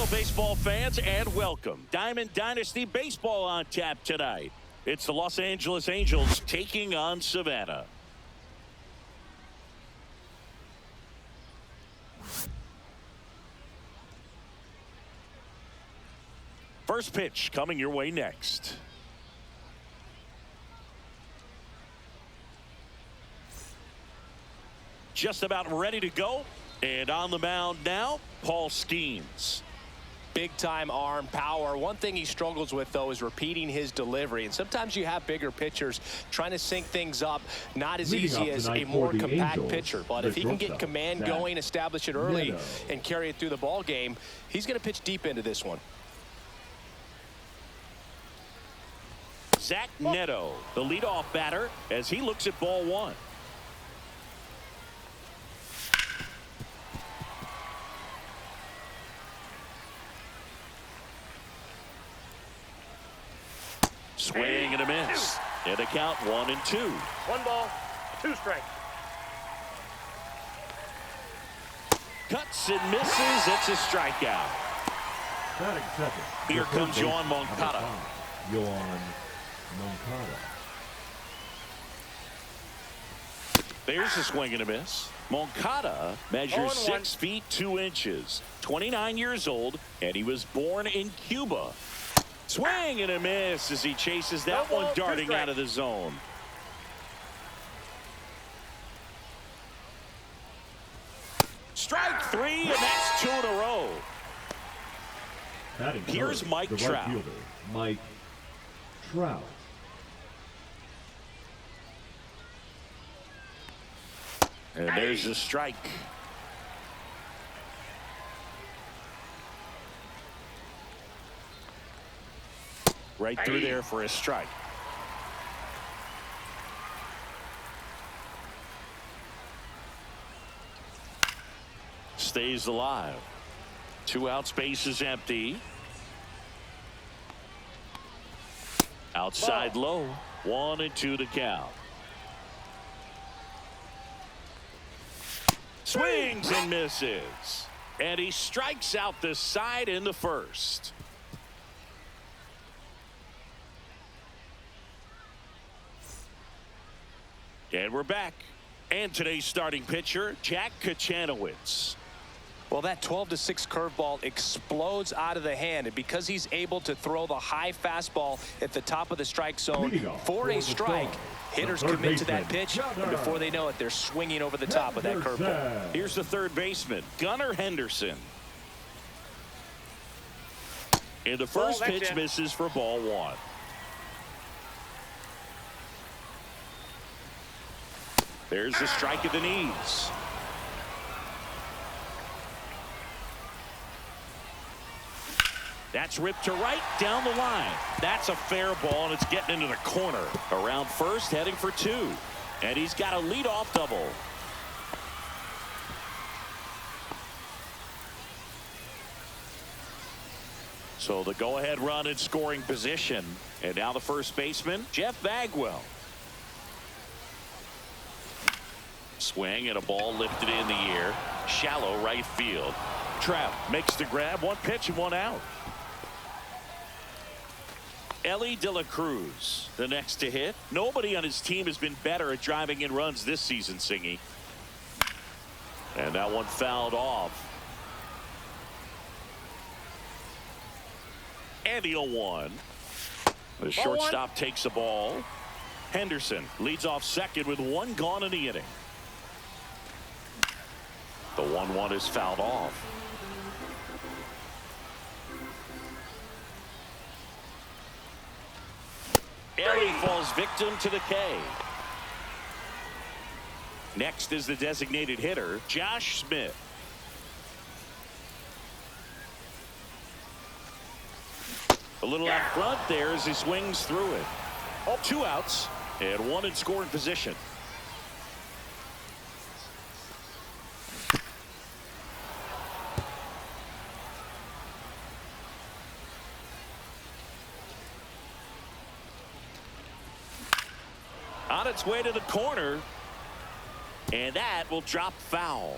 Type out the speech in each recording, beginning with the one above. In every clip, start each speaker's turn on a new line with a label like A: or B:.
A: baseball fans, and welcome. Diamond Dynasty Baseball on tap tonight. It's the Los Angeles Angels taking on Savannah. First pitch coming your way next. Just about ready to go. And on the mound now, Paul Skeens.
B: Big time arm power. One thing he struggles with, though, is repeating his delivery. And sometimes you have bigger pitchers trying to sync things up. Not as easy as a more compact pitcher. But if he can get command going, establish it early, and carry it through the ball game, he's going to pitch deep into this one.
A: Zach Neto, the leadoff batter, as he looks at ball one. Swing and a miss. And a count 1-2.
C: 1 ball, 2 strikes.
A: Cuts and misses. It's a strikeout. Here comes Yoan Moncada.
D: Yoan Moncada.
A: There's a swing and a miss. Moncada measures 6 feet 2 inches, 29 years old, and he was born in Cuba. Swing and a miss as he chases that one darting out of the zone. Strike 3, and that's 2 in a row. Here's Mike Trout.
D: Right fielder, Mike Trout.
A: And there's the strike. Right through there for a strike. Stays alive. 2 outs, base is empty. Outside low. 1-2 to count. Swings and misses. And he strikes out the side in the first. And we're back. And today's starting pitcher, Jack Kachanowicz.
B: Well, that 12-6 curveball explodes out of the hand, and because he's able to throw the high fastball at the top of the strike zone for a strike, hitters commit to that pitch, and before they know it, they're swinging over the top of that curveball.
A: Here's the third baseman, Gunnar Henderson. And the first pitch misses for ball 1. There's the strike at the knees. That's ripped to right down the line. That's a fair ball, and it's getting into the corner. Around first, heading for 2. And he's got a leadoff double. So the go-ahead run in scoring position. And now the first baseman, Jeff Bagwell. Swing and a ball lifted in the air. Shallow right field. Trout makes the grab. 1 pitch and 1 out. Ellie De La Cruz, the next to hit. Nobody on his team has been better at driving in runs this season, Singy. And that one fouled off. And the 0-1. The shortstop takes the ball. Henderson leads off second with 1 gone in the inning. The 1-1 is fouled off. Ellie falls victim to the K. Next is the designated hitter, Josh Smith. A little out front there as he swings through it. 2 outs and 1 in scoring position. On its way to the corner, and that will drop foul.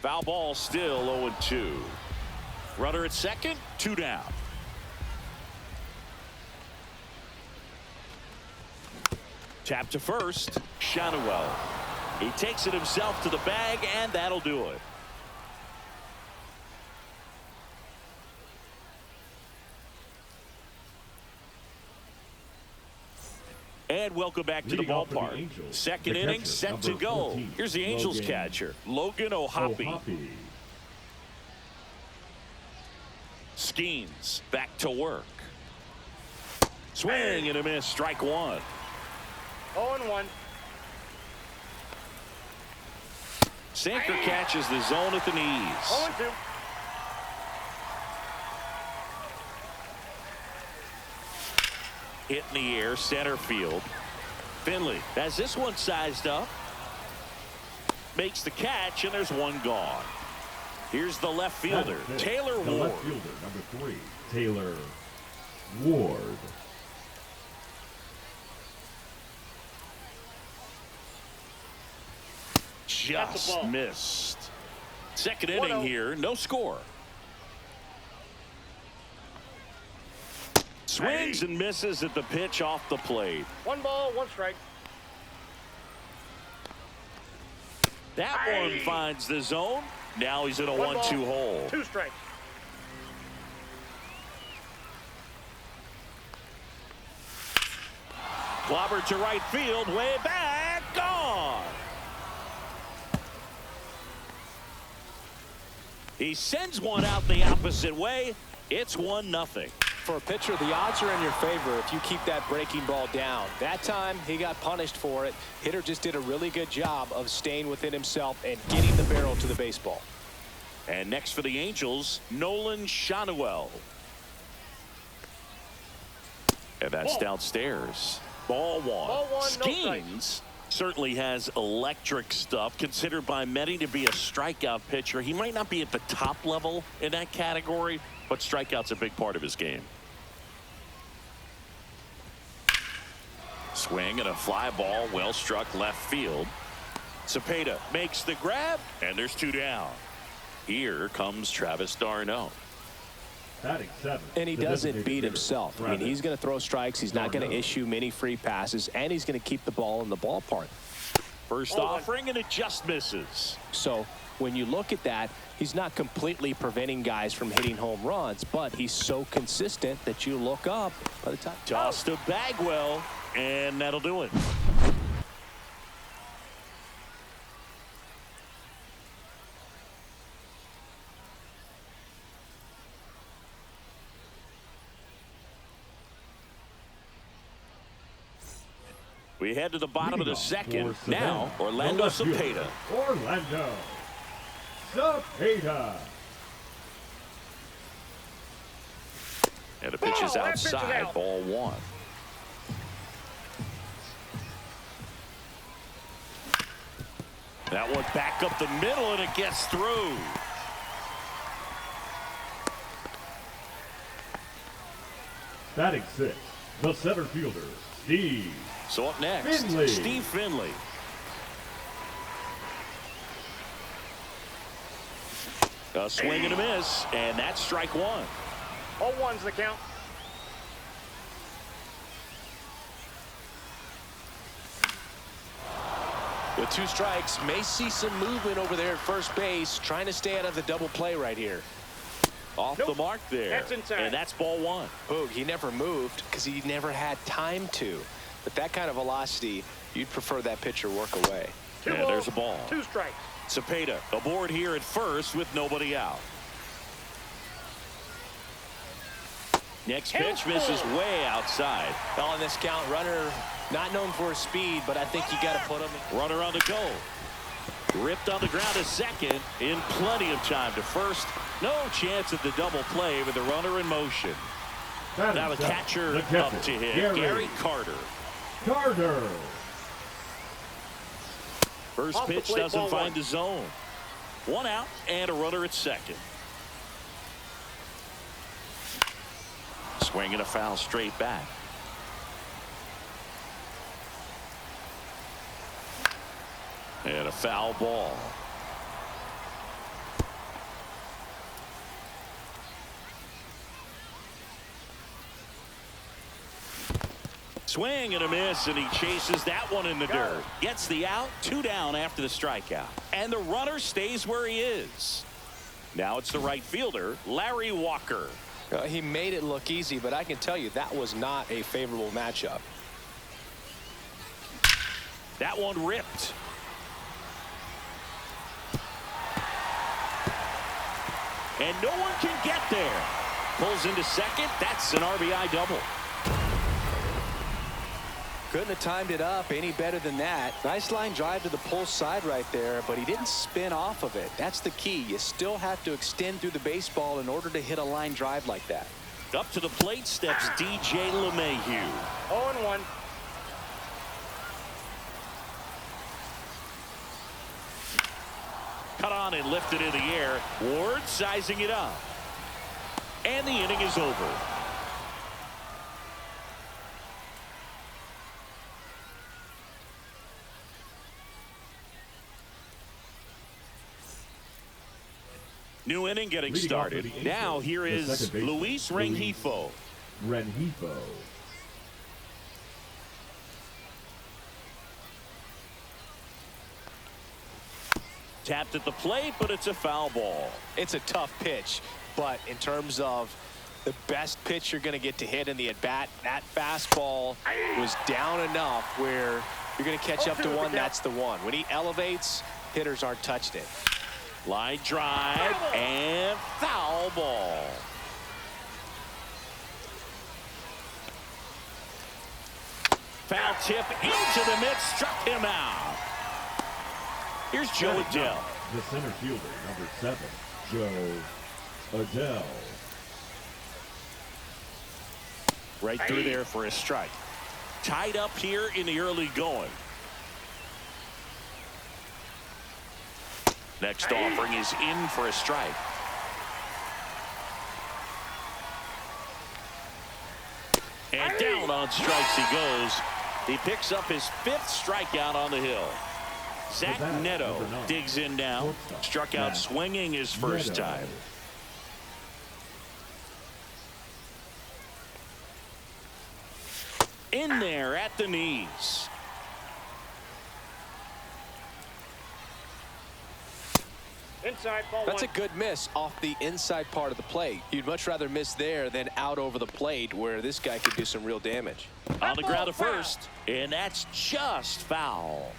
A: Foul ball, still 0-2. Runner at second, 2 down. Tap to first, Shadowell. He takes it himself to the bag, and that'll do it. And welcome back to the ballpark. Second inning set to go.
D: 14,
A: Here's the Angels catcher, Logan O'Hoppe. Skeens back to work. Swing and a miss, strike one.
C: 0-1.
A: Sinker catches the zone at the knees.
C: 0-2.
A: Hit in the air, center field. Finley has this one sized up. Makes the catch, and there's one gone. Here's the left fielder, Taylor Ward.
D: Left fielder, number 3, Taylor Ward.
A: Just missed. Second inning here, no score. Swings and misses at the pitch off the plate.
C: 1 ball, 1 strike.
A: That one finds the zone. Now he's in a 1-2 hole.
C: 2 strikes.
A: Clobber to right field, way back, gone. He sends one out the opposite way. It's 1-0.
B: For a pitcher, the odds are in your favor if you keep that breaking ball down. That time, he got punished for it. Hitter just did a really good job of staying within himself and getting the barrel to the baseball.
A: And next for the Angels, Nolan Shadowell. And that's downstairs. Ball one.
C: Ball one,
A: Skeens certainly has electric stuff. Considered by many to be a strikeout pitcher. He might not be at the top level in that category, but strikeout's a big part of his game. Swing and a fly ball, well struck left field. Cepeda makes the grab, and there's 2 down. Here comes Travis d'Arnaud.
D: Batting 7.
B: And he doesn't beat himself. I mean, he's going to throw strikes. He's not going to issue many free passes, and he's going to keep the ball in the ballpark.
A: First offering, and it just misses.
B: So when you look at that, he's not completely preventing guys from hitting home runs, but he's so consistent that you look up by the time.
A: Toss to Bagwell, and that'll do it. We head to the bottom of the second. Now, Orlando Cepeda.
D: Orlando Cepeda.
A: And the pitch is outside. Ball one. That one back up the middle, and it gets through.
D: Batting 6, the center fielder, Steve.
A: So up next,
D: Finley.
A: Steve Finley. A swing and a miss, and that's strike one.
C: 0-1's the count.
B: With 2 strikes, may see some movement over there at first base, trying to stay out of the double play right here.
A: Off the mark there.
C: That's inside.
A: And that's ball one.
B: Boog, he never moved because he never had time to. But that kind of velocity, you'd prefer that pitcher work away.
C: 2
A: And
C: balls,
A: there's a ball.
C: 2 strikes.
A: Cepeda aboard here at first with nobody out. Next pitch misses way outside.
B: Well, on this count, runner not known for his speed, but I think you got to put him in.
A: Runner on the go. Ripped on the ground to second in plenty of time to first. No chance at the double play with the runner in motion. Now the catcher up to hit, Gary Carter. First pitch doesn't find the zone. 1 out and a runner at second. Swing and a foul straight back. And a foul ball. Swing and a miss, and he chases that one in the dirt. Gets the out, 2 down after the strikeout. And the runner stays where he is. Now it's the right fielder, Larry Walker.
B: He made it look easy, but I can tell you that was not a favorable matchup.
A: That one ripped. And no one can get there. Pulls into second. That's an RBI double.
E: Couldn't have timed it up any better than that. Nice line drive to the pull side right there, but he didn't spin off of it. That's the key. You still have to extend through the baseball in order to hit a line drive like that.
A: Up to the plate steps DJ LeMahieu.
C: 0-1.
A: Cut on and lifted in the air. Ward sizing it up. And the inning is over. New inning getting started. Now here is Luis Rengifo. Tapped at the plate, but it's a foul ball.
B: It's a tough pitch, but in terms of the best pitch you're going to get to hit in the at-bat, that fastball was down enough where you're going to catch up to one. That's the one. When he elevates, hitters aren't touched it.
A: Line drive and foul ball. Foul tip into the mid, struck him out. Here's Joe Adell.
D: The center fielder, number 7, Joe Adell.
A: Right through there for a strike. Tied up here in the early going. Next offering is in for a strike. And down on strikes he goes. He picks up his 5th strikeout on the hill. Zach Neto digs in now. Struck out swinging his first time. In there at the knees.
C: Inside, ball
B: That's
C: one.
B: a good miss off the inside part of the plate. You'd much rather miss there than out over the plate where this guy could do some real damage.
A: On the ground at first, and that's just foul.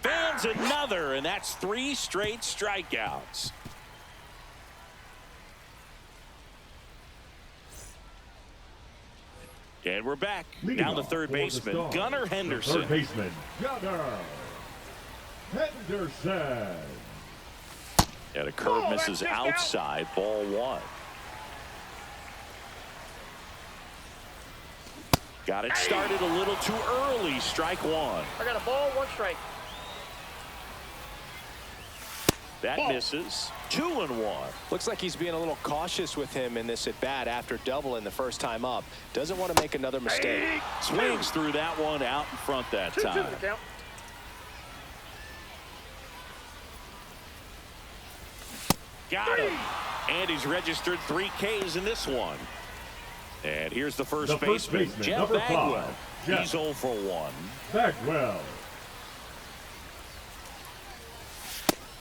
A: Fans another, and that's 3 straight strikeouts. And we're back. Down the third baseman, Gunnar Henderson.
D: Third baseman, Gunnar Henderson.
A: And a curve misses outside, ball 1. Got it started a little too early, strike 1.
C: I got a ball, 1 strike.
A: That misses, 2-1.
B: Looks like he's being a little cautious with him in this at bat after doubling the first time up. Doesn't want to make another mistake.
A: Swings through that one out in front that
C: 2-2
A: time.
C: the count.
A: Got him. And he's registered 3 Ks in this one. And here's the first baseman, Jeff
D: number
A: Bagwell.
D: 5.
A: He's 0 for 1.
D: Bagwell.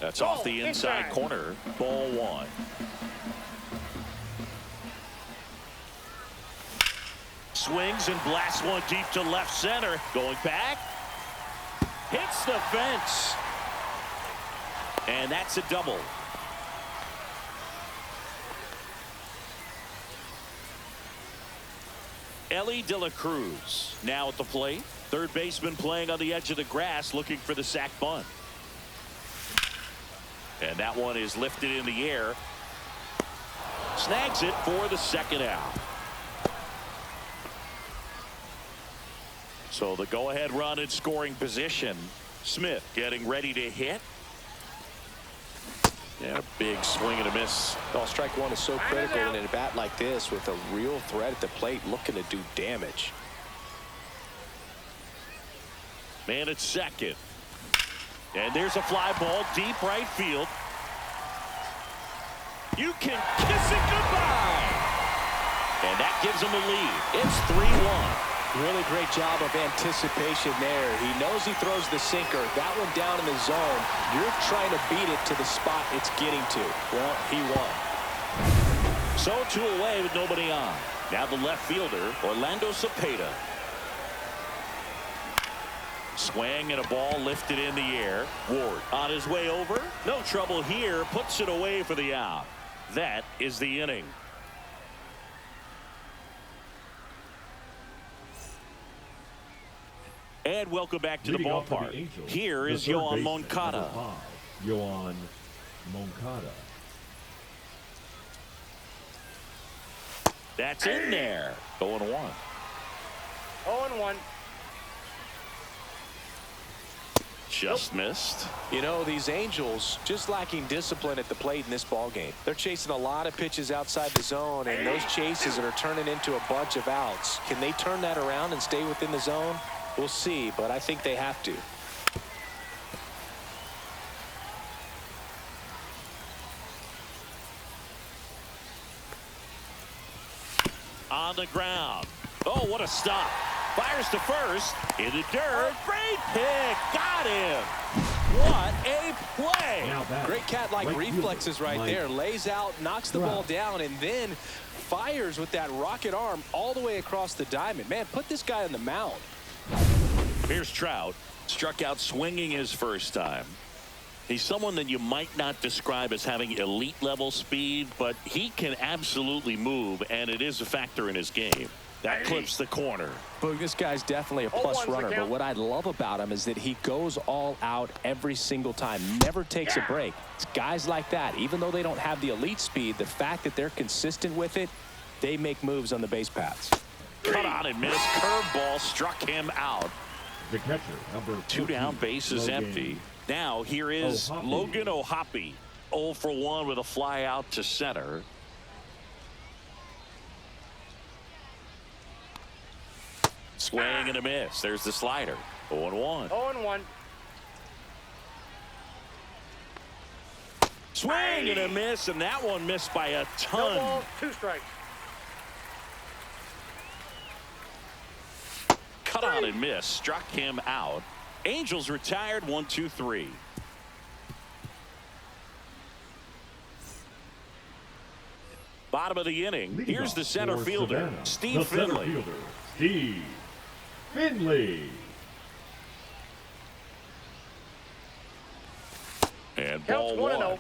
A: That's off the inside corner, ball 1. Swings and blasts one deep to left center. Going back. Hits the fence. And that's a double. Ellie De La Cruz now at the plate. Third baseman playing on the edge of the grass looking for the sac bunt. And that one is lifted in the air. Snags it for the second out. So the go-ahead run in scoring position. Smith getting ready to hit. And a big swing and a miss.
B: Well, strike 1 is so critical in a bat like this with a real threat at the plate looking to do damage.
A: Man at second. And there's a fly ball deep right field. You can kiss it goodbye. gives him a lead. It's 3-1.
B: Really great job of anticipation there. He knows he throws the sinker. That one down in the zone. You're trying to beat it to the spot it's getting to. Well, he won.
A: So 2 away with nobody on. Now the left fielder, Orlando Cepeda. Swing and a ball lifted in the air. Ward on his way over. No trouble here. Puts it away for the out. That is the inning. And welcome back to the ballpark. Here is Yoan Moncada.
D: Yoan Moncada.
A: That's in there. 0-1.
C: 0-1.
A: Just missed.
B: You know, these Angels just lacking discipline at the plate in this ball game. They're chasing a lot of pitches outside the zone, and those chases are turning into a bunch of outs. Can they turn that around and stay within the zone? We'll see, but I think they have to.
A: On the ground. Oh, what a stop. Fires to first. In the dirt. Great pick. Got him. What a play.
B: Great cat-like reflexes right there. Lays out, knocks the ball down, and then fires with that rocket arm all the way across the diamond. Man, put this guy on the mound.
A: Here's Trout. Struck out swinging his first time. He's someone that you might not describe as having elite level speed, but he can absolutely move, and it is a factor in his game. That clips the corner.
B: Boog, this guy's definitely a plus runner, but what I love about him is that he goes all out every single time, never takes a break. It's guys like that, even though they don't have the elite speed, the fact that they're consistent with it, they make moves on the base paths.
A: Cut on and miss. Curveball struck him out.
D: The catcher, number
A: 2 down, bases empty. Now here is Logan O'Hoppe. 0 for 1 with a fly out to center. Swing and a miss. There's the slider. 0-1.
C: 0-1.
A: Swing and a miss, and that one missed by a ton.
C: No ball, 2 strikes.
A: Cut on and miss. Struck him out. Angels retired. 1-2-3. Bottom of the inning. Here's the center fielder,
D: Savannah,
A: Steve Finley.
D: Steve Finley.
A: And
C: Counts
A: ball
C: 1-0.
A: one.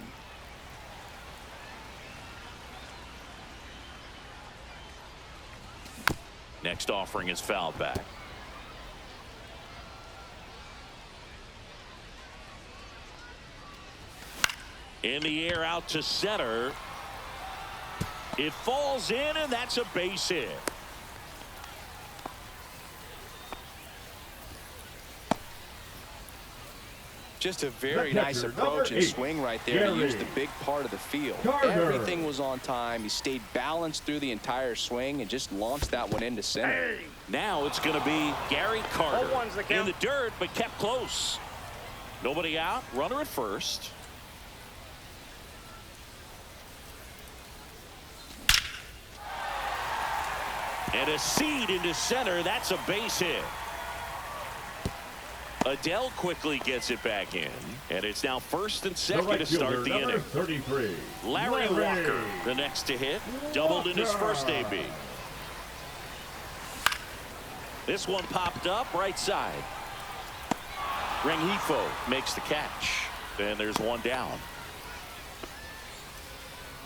A: Next offering is foul back. In the air out to center. It falls in, and that's a base hit.
B: Just a very nice approach and swing right there to use the big part of the field. Everything was on time. He stayed balanced through the entire swing and just launched that one into center.
A: Now it's going to be Gary Carter
C: 0-1's the count.
A: in the dirt, but kept close. Nobody out. Runner at first. And a seed into center. That's a base hit. Adele quickly gets it back in, and it's now first and second to start the inning.
D: 33.
A: Larry Walker, the next to hit, doubled in his first AB. This one popped up right side. Rengifo makes the catch, and there's one down.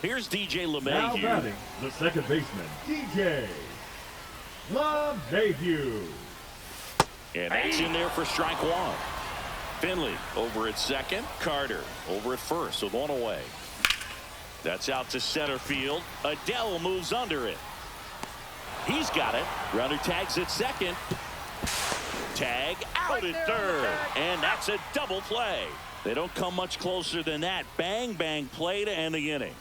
A: Here's DJ
D: Now
A: LeMahieu.
D: batting, the second baseman, DJ LeMahieu.
A: And that's in there for strike one. Finley over at second. Carter over at first with one away. That's out to center field. Adele moves under it. He's got it. Runner tags at second. Tag out at third. And that's a double play. They don't come much closer than that. Bang, bang play to end the inning.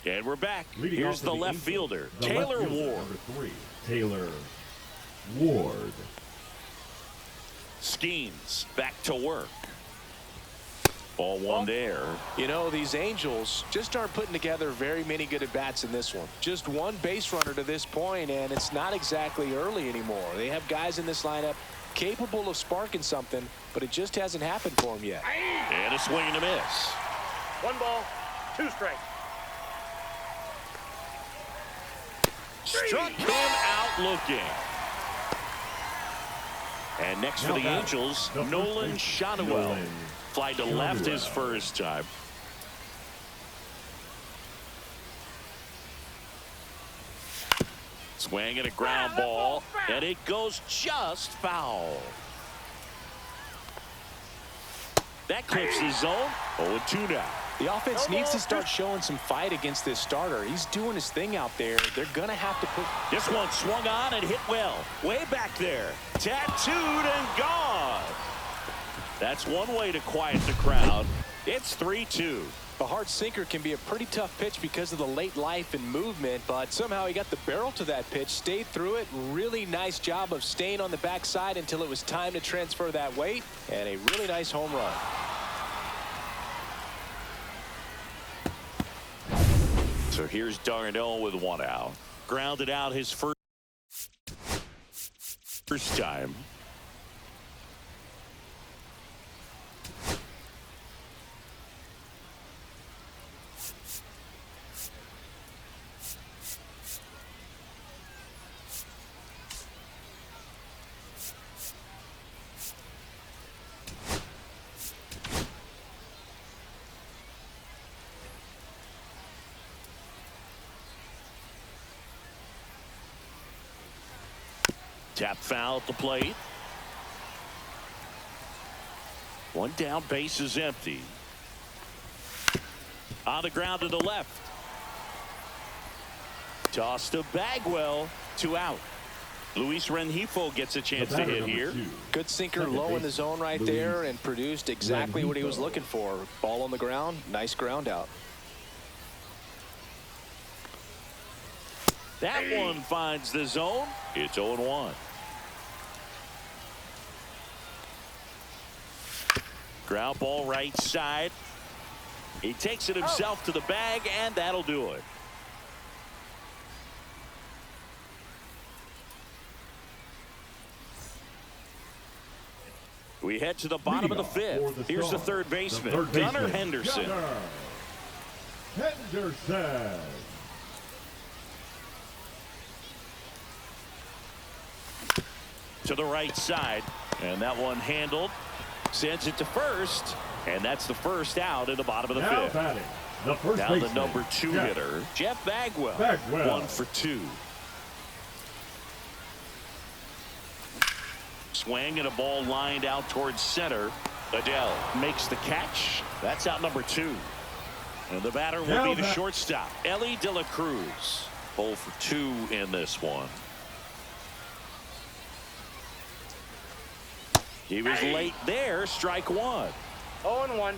A: And we're back. Here's the left fielder, Taylor Ward.
D: Number 3, Taylor Ward.
A: Schemes back to work. Ball one there.
B: You know, these Angels just aren't putting together very many good at-bats in this one. Just one base runner to this point, and it's not exactly early anymore. They have guys in this lineup capable of sparking something, but it just hasn't happened for them yet.
A: And a swing and a miss.
C: 1 ball, 2 strikes.
A: Struck him out looking. And next for the Angels, Nolan Shotwell. Fly to left his first time. Swing and a ground ball, and it goes just foul. That clips the zone. 0-2 now.
B: The offense needs to start showing some fight against this starter. He's doing his thing out there. They're going to have to put...
A: This one swung on and hit well. Way back there. Tattooed and gone. That's one way to quiet the crowd. It's 3-2.
B: A hard sinker can be a pretty tough pitch because of the late life and movement, but somehow he got the barrel to that pitch, stayed through it. Really nice job of staying on the backside until it was time to transfer that weight, and a really nice home run.
A: So here's Darnell with 1 out. Grounded out his first time. Tap foul at the plate. 1 down, base is empty. On the ground to the left. Toss to Bagwell. 2 out. Luis Rengifo gets a chance to hit here.
B: Good sinker low in the zone right there and produced exactly what he was looking for. Ball on the ground. Nice ground out.
A: That one finds the zone. It's 0-1. Ground ball right side. He takes it himself to the bag, and that'll do it. We head to the bottom of the 5th. Here's the third baseman, Gunnar Henderson.
D: Henderson.
A: To the right side, and that one handled. Sends it to first, and that's the first out in the bottom of the 5th.
D: Batting, the first
A: now
D: baseman,
A: the number 2 hitter, Jeff Bagwell. 1 for 2. Swing and a ball lined out towards center. Adele makes the catch. That's out number 2. And the batter will be the shortstop, Ellie De La Cruz. 0 for 2 in this one. He was late there. Strike 1.
C: 0-1.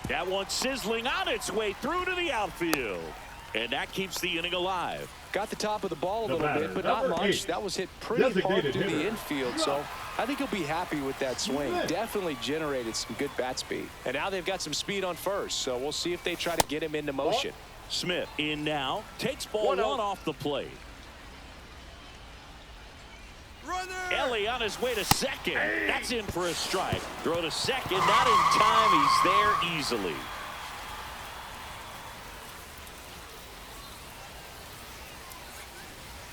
A: That one sizzling on its way through to the outfield. And that keeps the inning alive.
B: Got the top of the ball a little bit, but not much. That was hit pretty hard through the infield, so I think he'll be happy with that swing. Definitely generated some good bat speed. And now they've got some speed on first, so we'll see if they try to get him into motion.
A: Smith in now. Takes ball 1 off the plate. Ellie on his way to second. That's in for a strike. Throw to second. Not in time. He's there easily.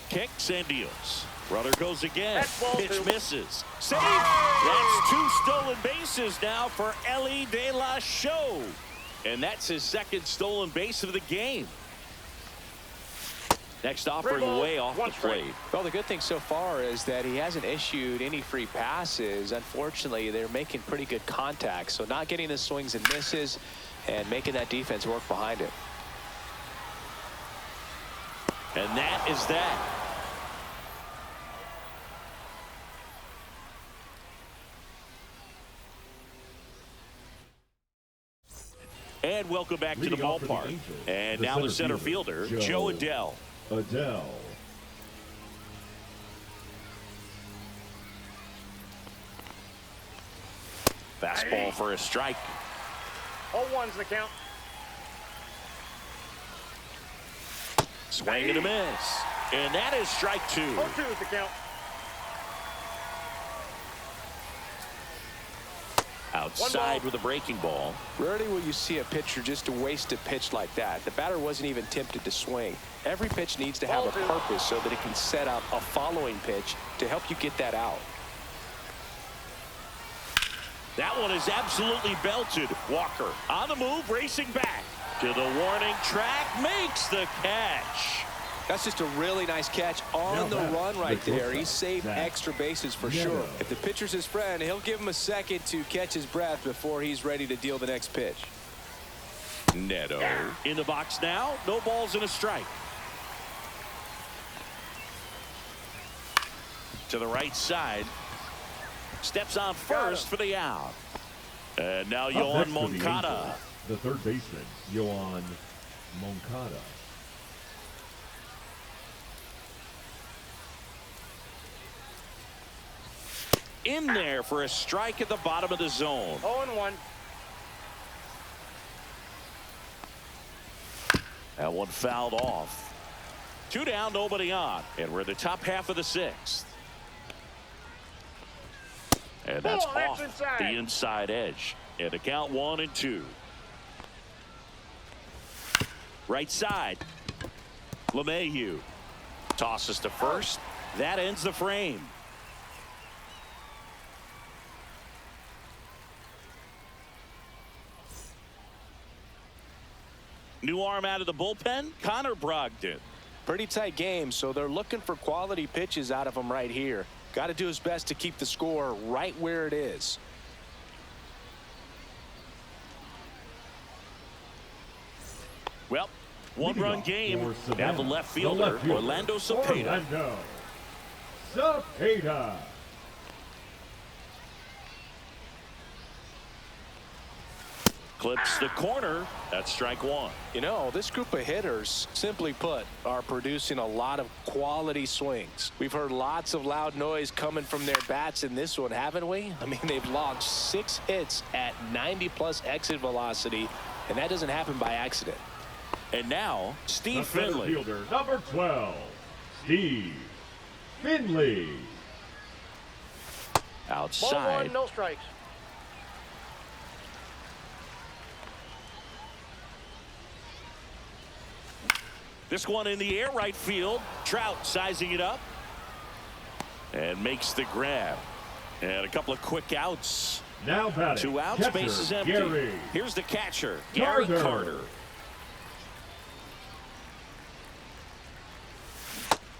A: Kicks and deals. Runner goes again. Pitch misses. Safe. That's 2 stolen bases now for Ellie De La Show. And that's his 2nd stolen base of the game. Next offering way off the plate.
B: Well, the good thing so far is that he hasn't issued any free passes. Unfortunately, they're making pretty good contact. So not getting the swings and misses and making that defense work behind it.
A: And that is that. And welcome back to the ballpark. And now the center fielder, Joe Adele. Fastball for a strike.
C: 0-1's the count.
A: Swing and a miss. And that is strike 2.
C: 0-2's the count.
A: Outside with a breaking ball.
B: Rarely will you see a pitcher just waste a pitch like that. The batter wasn't even tempted to swing. Every pitch needs to have a purpose so that it can set up a following pitch to help you get that out.
A: That one is absolutely belted. Walker on the move, racing back to the warning track, makes the catch.
E: That's just a really nice catch on the run right there. He saved extra bases for sure. If the pitcher's his friend, he'll give him a second to catch his breath before he's ready to deal the next pitch.
A: Neto in the box now. No balls and a strike. To the right side. Steps on first for the out. And now Yohan Moncada.
D: The third baseman, Yohan Moncada.
A: In there for a strike at the bottom of the zone.
C: 0-1.
A: That one fouled off. 2 down, nobody on. And we're in the top half of the 6th. And that's off the inside edge. And the count 1-2. Right side. LeMahieu tosses to first. That ends the frame. New arm out of the bullpen, Connor Brogdon.
B: Pretty tight game, so they're looking for quality pitches out of him right here. Got to do his best to keep the score right where it is.
A: Well, one-run game. Now the left fielder, Orlando Cepeda.
D: Orlando Cepeda.
A: Clips the corner. That's strike 1.
B: You know, this group of hitters, simply put, are producing a lot of quality swings. We've heard lots of loud noise coming from their bats in this one, haven't we? I mean, they've logged 6 hits at 90-plus exit velocity, and that doesn't happen by accident.
A: And now, Steve
D: The center
A: Finley.
D: fielder, number 12, Steve Finley.
A: Outside.
C: 0-1, no strikes.
A: This one in the air, right field. Trout sizing it up. And makes the grab. And a couple of quick outs.
D: Now batting,
A: 2 outs,
D: catcher,
A: base is empty.
D: Gary
A: Here's the catcher, Gary Carter.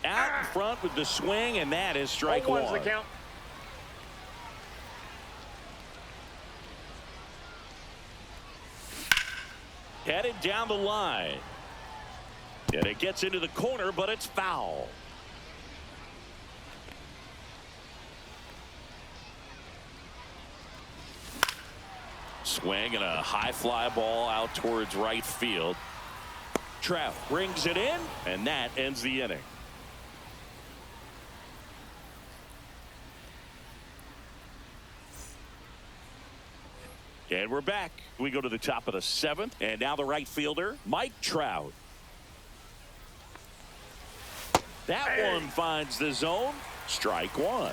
A: Out in front with the swing, and that is strike
C: 0-1's
A: 1.
C: the count.
A: Headed down the line. And it gets into the corner, but it's foul. Swing and a high fly ball out towards right field. Trout brings it in, and that ends the inning. And we're back. We go to the top of the 7th, and now the right fielder, Mike Trout. That one finds the zone. Strike 1.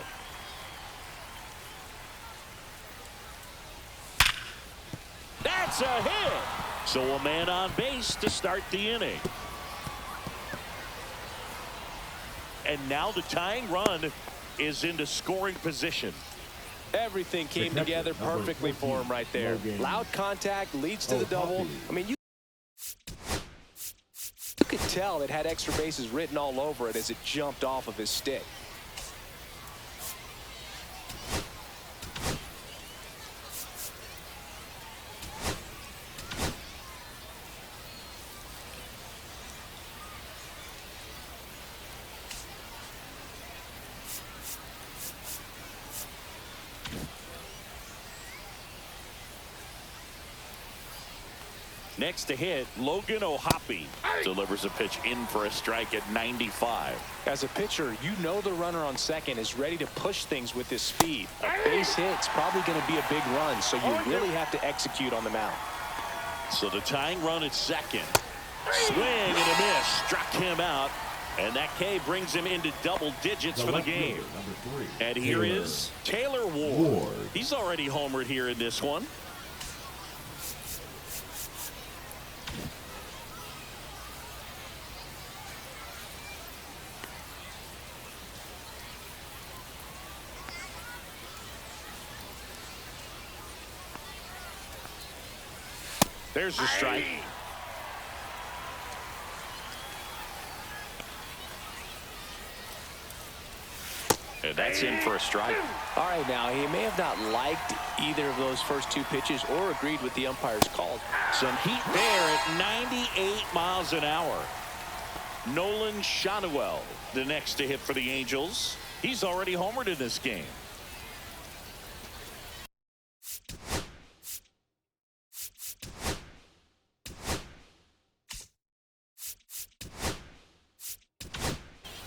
A: That's a hit. So a man on base to start the inning. And now the tying run is into scoring position.
B: Everything came together perfectly for him right there. Loud contact leads to the double. I mean, you could tell it had extra bases written all over it as it jumped off of his stick.
A: Next to hit, Logan O'Hoppe delivers a pitch in for a strike at 95.
B: As a pitcher, you know the runner on second is ready to push things with his speed. A base hit's probably going to be a big run, so you really have to execute on the mound.
A: So the tying run at second. Swing and a miss. Struck him out. And that K brings him into double digits for the game. And here is Taylor Ward. He's already homered here in this one. There's the strike. And that's in for a strike.
B: All right, now, he may have not liked either of those first two pitches or agreed with the umpire's call.
A: Some heat there at 98 miles an hour. Nolan Shanuel, the next to hit for the Angels. He's already homered in this game.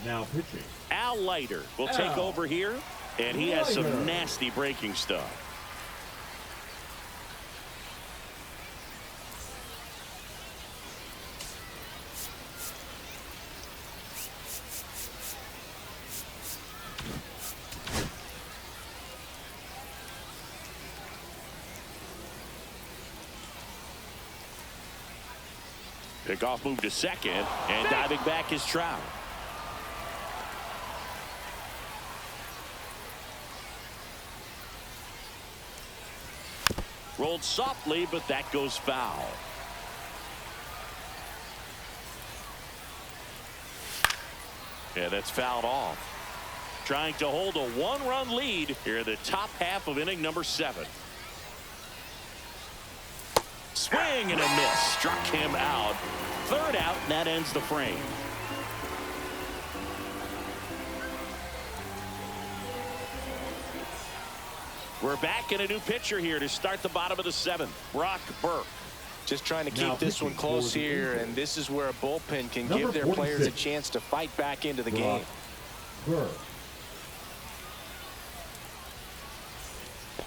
D: Now pitching.
A: Al Leiter will take over here, and he has some nasty breaking stuff. Pickoff move to second, and diving back is Trout. Rolled softly, but that goes foul. Yeah, that's fouled off. Trying to hold a one-run lead here in the top half of inning number 7. Swing and a miss. Struck him out. Third out, and that ends the frame. We're back in a new pitcher here to start the bottom of the 7th. Brock Burke.
B: Just trying to keep this one close here, and this is where a bullpen can give their players a chance to fight back into the game.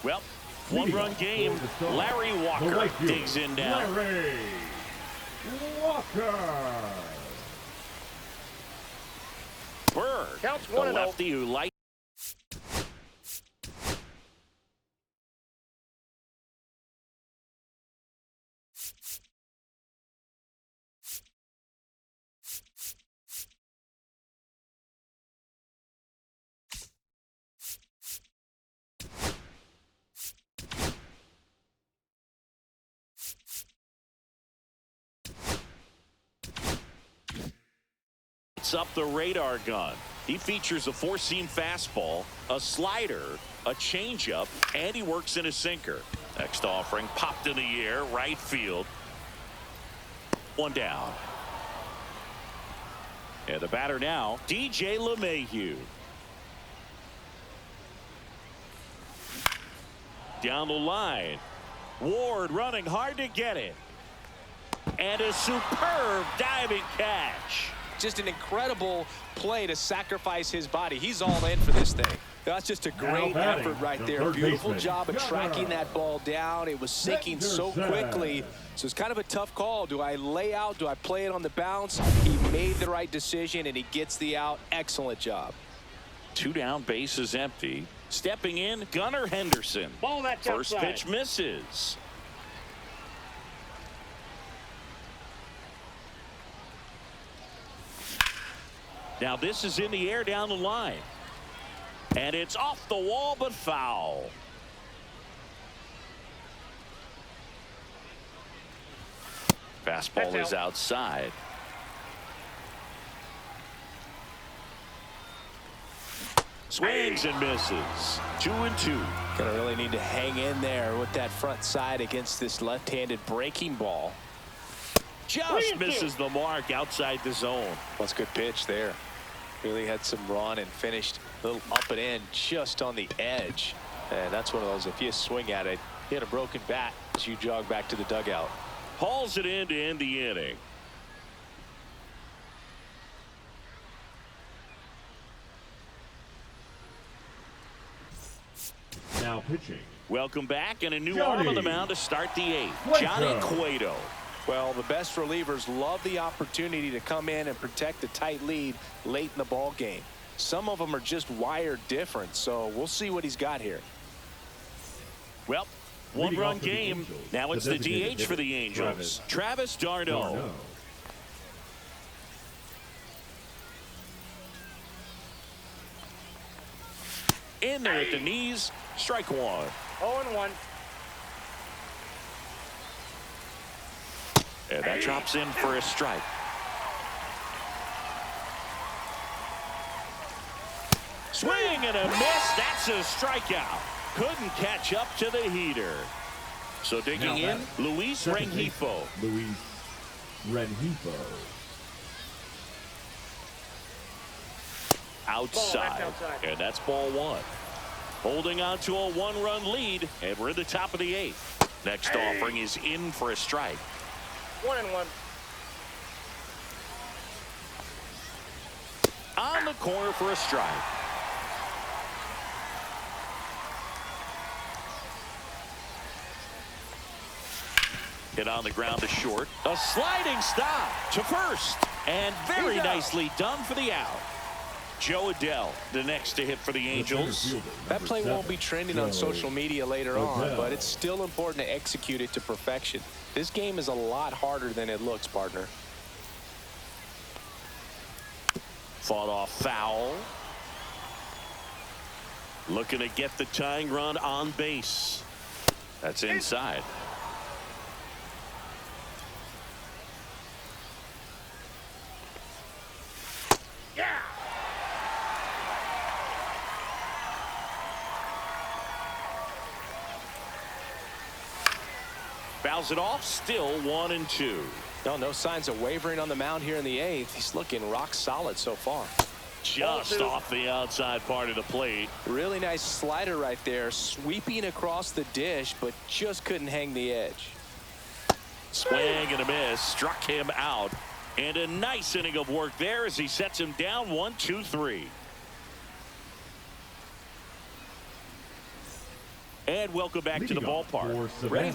A: Well, one-run game. Larry Walker digs in now.
D: Larry Walker.
A: Burke,
C: Counts
A: the
C: 1-0.
A: lefty who likes. Up the radar gun. He features a four-seam fastball, a slider, a changeup, and he works in a sinker. Next offering popped in the air, right field. One down. And the batter now, DJ LeMahieu. Down the line. Ward running hard to get it. And a superb diving catch.
B: Just an incredible play to sacrifice his body. He's all in for this thing. That's just a great effort right there. Beautiful job of tracking that ball down. It was sinking so quickly. So it's kind of a tough call. Do I lay out? Do I play it on the bounce? He made the right decision, and he gets the out. Excellent job.
A: 2 down, bases empty. Stepping in, Gunnar Henderson.
C: Ball that's
A: First
C: outside.
A: pitch misses. Now this is in the air down the line. And it's off the wall, but foul. Fastball is outside. Swings and misses. 2-2.
B: Gonna really need to hang in there with that front side against this left-handed breaking ball.
A: Just misses the mark outside the zone.
B: That's a good pitch there. Really had some run and finished a little up and in just on the edge. And that's one of those, if you swing at it, hit a broken bat as you jog back to the dugout.
A: hauls it in to end the inning.
D: Now pitching.
A: Welcome back, and a new arm on the mound to start the 8th. Johnny Cueto.
B: Well, the best relievers love the opportunity to come in and protect a tight lead late in the ball game. Some of them are just wired different, so we'll see what he's got here.
A: Well, one-run game. Now it's the DH for the Angels. Travis d'Arnaud. In there at the knees. Strike 1.
C: 0-1.
A: And that drops in for a strike. Swing and a miss. That's a strikeout. Couldn't catch up to the heater. So digging in, Luis Rengifo.
D: Luis Rengifo.
A: Outside. And that's ball 1. Holding on to a 1-run lead, and we're in the top of the 8th. Next offering is in for a strike.
C: 1-1.
A: On the corner for a strike. Hit on the ground to short. A sliding stop to first. And very nicely done for the out. Joe Adell, the next to hit for the Angels.
B: That play won't be trending on social media later on, but it's still important to execute it to perfection. This game is a lot harder than it looks, partner.
A: Fought off foul. Looking to get the tying run on base. That's inside.
C: Yeah.
A: Fouls it off. Still 1-2.
B: No signs of wavering on the mound here in the 8th. He's looking rock solid so far.
A: Just off the outside part of the plate.
B: Really nice slider right there, sweeping across the dish, but just couldn't hang the edge.
A: Swing and a miss. Struck him out. And a nice inning of work there as he sets him down 1-2-3. And welcome back to the ballpark. Ready?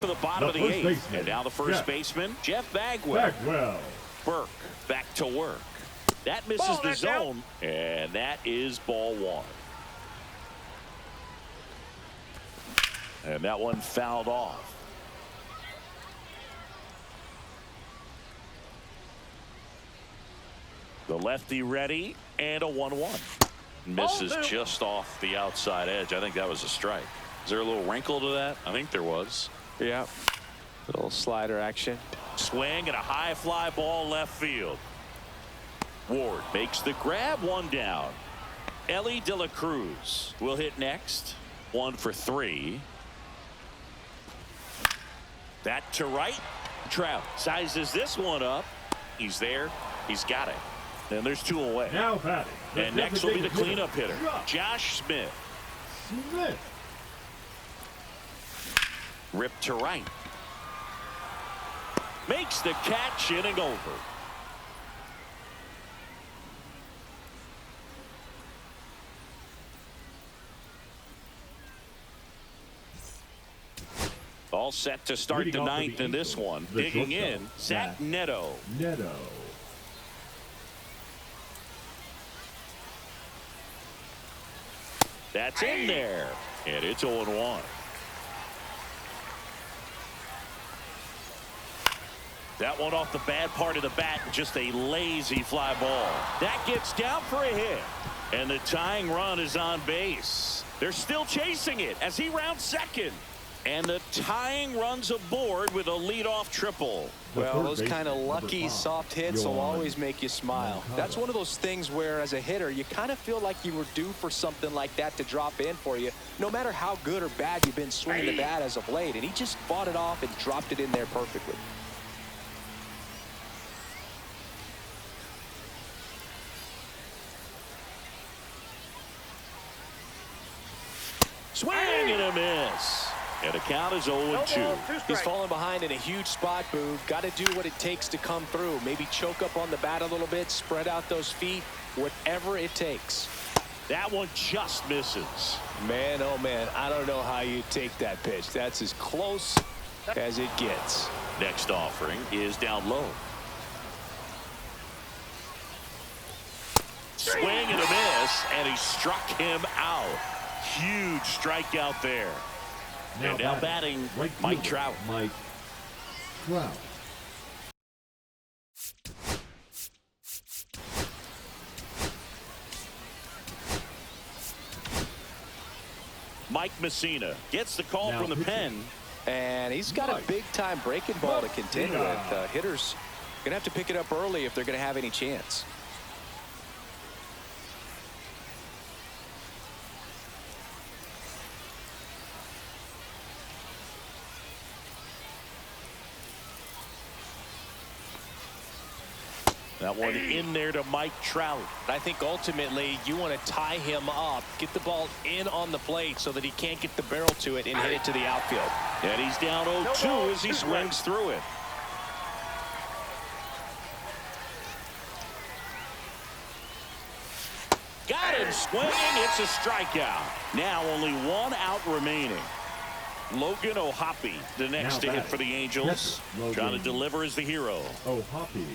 A: To the bottom of the 8th. And now the first baseman, Jeff Bagwell. Burke back to work. That misses the zone, and that is ball 1. And that one fouled off. The lefty ready, and a 1-1. Misses just off the outside edge. I think that was a strike. Is there a little wrinkle to that? I think there was.
B: Yeah. Little slider action.
A: Swing and a high fly ball left field. Ward makes the grab, 1 down. Ellie De La Cruz will hit next. 1 for 3. That to right. Trout sizes this one up. He's there. He's got it. And there's 2 away.
D: Now batting.
A: And next will be the cleanup hitter, Josh Smith. Rip to right. Makes the catch, inning over. All set to start the 9th in this one. Digging in, Zach Neto. That's in there. And it's 0-1. That one off the bad part of the bat, just a lazy fly ball. That gets down for a hit. And the tying run is on base. They're still chasing it as he rounds second. And the tying runs aboard with a leadoff triple.
E: Well, those kind of lucky, soft hits will always make you smile. That's one of those things where, as a hitter, you kind of feel like you were due for something like that to drop in for you, no matter how good or bad you've been swinging the bat as of late. And he just fought it off and dropped it in there perfectly.
A: Swing and a miss. And the count is 0-2.
B: He's falling behind in a huge spot, Boog. Got to do what it takes to come through. Maybe choke up on the bat a little bit, spread out those feet, whatever it takes.
A: That one just misses.
B: Man, oh man, I don't know how you take that pitch. That's as close as it gets.
A: Next offering is down low. Swing and a miss, and he struck him out. Huge strikeout there. And now batting,
D: right
A: Mike Trout.
D: Mike Trout.
A: Mike Messina gets the call from the pen.
E: And he's got a big-time breaking ball to contend with. Hitters going to have to pick it up early if they're going to have any chance.
A: That one in there to Mike Trout.
B: I think ultimately you want to tie him up, get the ball in on the plate so that he can't get the barrel to it and hit it to the outfield.
A: And he's down 0-2 as he swings through it. Got him swinging. It's a strikeout. Now only one out remaining. Logan O'Hoppe, the next to hit for the Angels. Trying to deliver as the hero.
D: O'Hoppe.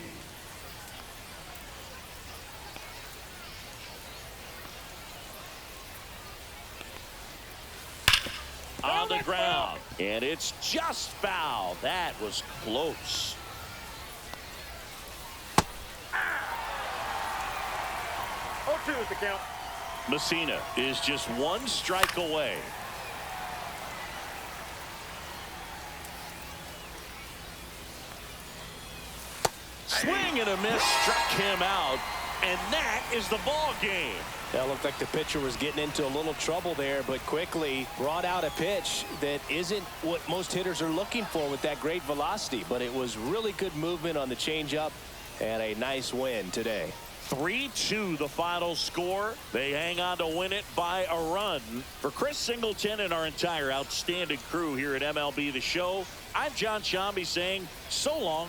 A: On the ground, and it's just foul. That was close.
C: Oh, 2 is the count.
A: Messina is just one strike away. Swing and a miss, struck him out, and that is the ball game.
B: That looked like the pitcher was getting into a little trouble there, but quickly brought out a pitch that isn't what most hitters are looking for with that great velocity. But it was really good movement on the changeup and a nice win today.
A: 3-2 the final score. They hang on to win it by a run. For Chris Singleton and our entire outstanding crew here at MLB The Show, I'm John Shambi saying so long.